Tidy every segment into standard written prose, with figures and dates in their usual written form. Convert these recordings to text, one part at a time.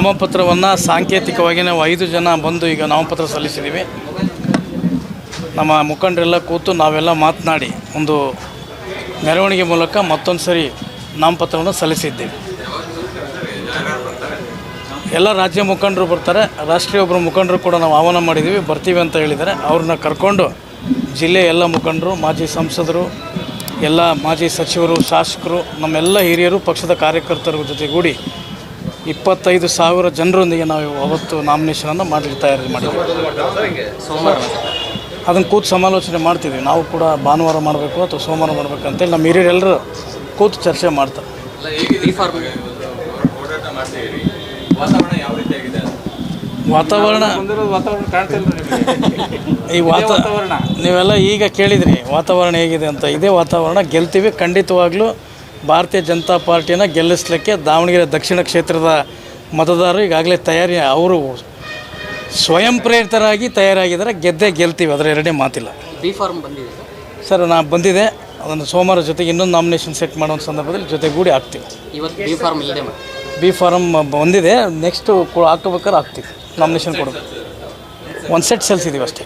ನಾಮಪತ್ರವನ್ನು ಸಾಂಕೇತಿಕವಾಗಿ ನಾವು 5 ಜನ ಬಂದು ಈಗ ನಾಮಪತ್ರ ಸಲ್ಲಿಸಿದ್ದೀವಿ. ನಮ್ಮ ಮುಖಂಡರೆಲ್ಲ ಕೂತು ನಾವೆಲ್ಲ ಮಾತನಾಡಿ ಒಂದು ಮೆರವಣಿಗೆ ಮೂಲಕ ಮತ್ತೊಂದು ಸರಿ ನಾಮಪತ್ರವನ್ನು ಸಲ್ಲಿಸಿದ್ದೇವೆ. ಎಲ್ಲ ರಾಜ್ಯ ಮುಖಂಡರು ಬರ್ತಾರೆ, ರಾಷ್ಟ್ರೀಯ ಒಬ್ಬರು ಮುಖಂಡರು ಕೂಡ ನಾವು ಆಹ್ವಾನ ಮಾಡಿದ್ದೀವಿ, ಬರ್ತೀವಿ ಅಂತ ಹೇಳಿದ್ದಾರೆ. ಅವ್ರನ್ನ ಕರ್ಕೊಂಡು ಜಿಲ್ಲೆಯ ಎಲ್ಲ ಮುಖಂಡರು, ಮಾಜಿ ಸಂಸದರು, ಎಲ್ಲ ಮಾಜಿ ಸಚಿವರು, ಶಾಸಕರು, ನಮ್ಮೆಲ್ಲ ಹಿರಿಯರು, ಪಕ್ಷದ ಕಾರ್ಯಕರ್ತರ ಜೊತೆಗೂಡಿ 25,000 ಜನರೊಂದಿಗೆ ನಾವು ಅವತ್ತು ನಾಮಿನೇಷನನ್ನು ಮಾಡಲಿಕ್ಕೆ ತಯಾರಿ ಮಾಡಿದ್ದೀವಿ. ಅದನ್ನು ಕೂತು ಸಮಾಲೋಚನೆ ಮಾಡ್ತಿದ್ವಿ. ನಾವು ಕೂಡ ಭಾನುವಾರ ಮಾಡಬೇಕು ಅಥವಾ ಸೋಮವಾರ ಮಾಡಬೇಕಂತೇಳಿ ನಮ್ಮ ಹಿರಿಯರೆಲ್ಲರೂ ಕೂತು ಚರ್ಚೆ ಮಾಡ್ತಾರೆ. ವಾತಾವರಣ ಈ ನೀವೆಲ್ಲ ಈಗ ಕೇಳಿದ್ರಿ ವಾತಾವರಣ ಹೇಗಿದೆ ಅಂತ. ಇದೇ ವಾತಾವರಣ. ಗೆಲ್ತೀವಿ ಖಂಡಿತವಾಗ್ಲೂ. ಭಾರತೀಯ ಜನತಾ ಪಾರ್ಟಿಯನ್ನು ಗೆಲ್ಲಿಸಲಿಕ್ಕೆ ದಾವಣಗೆರೆ ದಕ್ಷಿಣ ಕ್ಷೇತ್ರದ ಮತದಾರರು ಈಗಾಗಲೇ ತಯಾರಿ, ಅವರು ಸ್ವಯಂ ಪ್ರೇರಿತರಾಗಿ ತಯಾರಾಗಿದ್ದಾರೆ. ಗೆಲ್ತೀವಿ, ಅದರ ಎರಡೇ ಮಾತಿಲ್ಲ. ಬಿ ಫಾರ್ಮ್ ಬಂದಿದೆ ಸರ್, ನಾನು ಬಂದಿದೆ. ಅದನ್ನು ಸೋಮವಾರ ಜೊತೆಗೆ ಇನ್ನೊಂದು ನಾಮಿನೇಷನ್ ಸೆಟ್ ಮಾಡೋ ಸಂದರ್ಭದಲ್ಲಿ ಜೊತೆಗೂಡಿ ಹಾಕ್ತೀವಿ. ಇವತ್ತು ಬಿ ಫಾರ್ಮ್ ಇಲ್ಲದೆ ಬಿ ಫಾರಮ್ ಬಂದಿದೆ, ನೆಕ್ಸ್ಟು ಹಾಕಬೇಕಾದ್ರೆ ಹಾಕ್ತೀವಿ. ನಾಮಿನೇಷನ್ ಕೊಡೋದು ಒಂದು ಸೆಟ್ ಸಲ್ಲಿಸಿದ್ದೀವಿ ಅಷ್ಟೇ.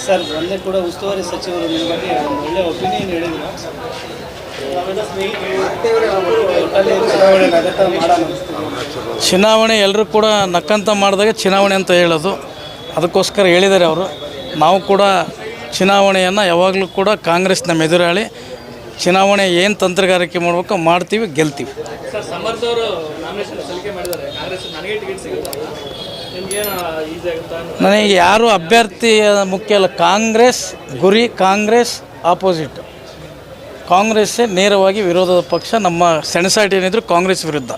ಸರ್, ಒಂದೇ ಕೂಡ ಉಸ್ತುವಾರಿ ಸಚಿವರು ನಿಮ್ಮ ಬಗ್ಗೆ ಒಂದು ಒಳ್ಳೆಯ ಒಪಿನಿಯನ್ ಹೇಳಿದ್ರು. ಚುನಾವಣೆ ಎಲ್ಲರೂ ಕೂಡ ನಕ್ಕಂತ ಮಾಡಿದಾಗ ಚುನಾವಣೆ ಅಂತ ಹೇಳೋದು, ಅದಕ್ಕೋಸ್ಕರ ಹೇಳಿದ್ದಾರೆ ಅವರು. ನಾವು ಕೂಡ ಚುನಾವಣೆಯನ್ನು ಯಾವಾಗಲೂ ಕೂಡ ಕಾಂಗ್ರೆಸ್ ನಮ್ಮ ಎದುರಾಳಿ. ಚುನಾವಣೆ ಏನು ತಂತ್ರಗಾರಿಕೆ ಮಾಡಬೇಕು ಮಾಡ್ತೀವಿ, ಗೆಲ್ತೀವಿ. ಸರ್, ಸಮರ್ಥ ಅವರು ನಾಮಿನೇಷನ್ ಸಲ್ಲಿಕೆ ಮಾಡಿದ್ದಾರೆ. ಕಾಂಗ್ರೆಸ್ ನನಗೆ ಟಿಕೆಟ್ ಸಿಗುತ್ತೆ, ನಿಮಗೇನು ಈಸಿ ಆಗುತ್ತಾ? ನನಗೆ ಯಾರು ಅಭ್ಯರ್ಥಿ ಮುಖ್ಯ ಅಲ್ಲ. ಕಾಂಗ್ರೆಸ್ ಗುರಿ, ಕಾಂಗ್ರೆಸ್ ಆಪೋಸಿಟ್. ಕಾಂಗ್ರೆಸ್ಸೇ ನೇರವಾಗಿ ವಿರೋಧದ ಪಕ್ಷ. ನಮ್ಮ ಸೆಣಸಾಟ ಏನಿದ್ರು ಕಾಂಗ್ರೆಸ್ ವಿರುದ್ಧ.